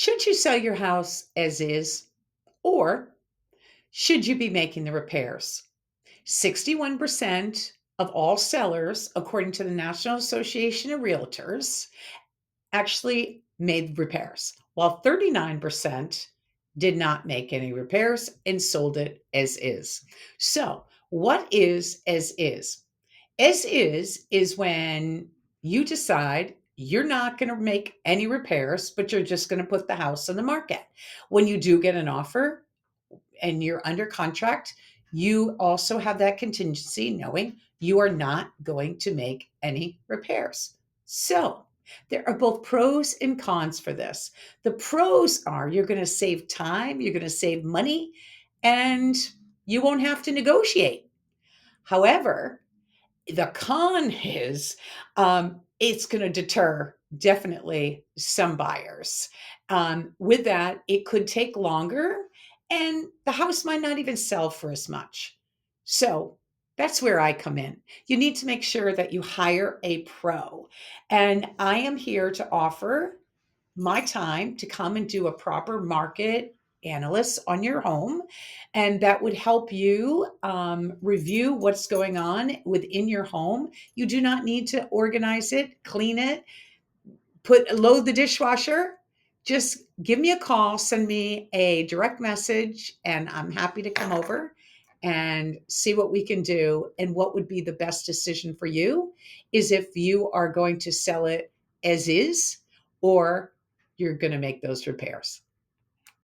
Should you sell your house as is, or should you be making the repairs? 61% of all sellers, according to the National Association of Realtors, actually made repairs, while 39% did not make any repairs and sold it as is. So, what is as is? As is when you decide you're not going to make any repairs, but you're just going to put the house on the market. When you do get an offer and you're under contract, you also have that contingency knowing you are not going to make any repairs. So, there are both pros and cons for this. The pros are you're going to save time, you're going to save money, and you won't have to negotiate. However, the con is it's going to deter definitely some buyers. With that, it could take longer and the house might not even sell for as much. So that's where I come in. You need to make sure that you hire a pro. And I am here to offer my time to come and do a proper market analyst on your home. And that would help you review what's going on within your home. You do not need to organize it, clean it, load the dishwasher. Just give me a call, send me a direct message, and I'm happy to come over and see what we can do. And what would be the best decision for you is if you are going to sell it as is or you're going to make those repairs.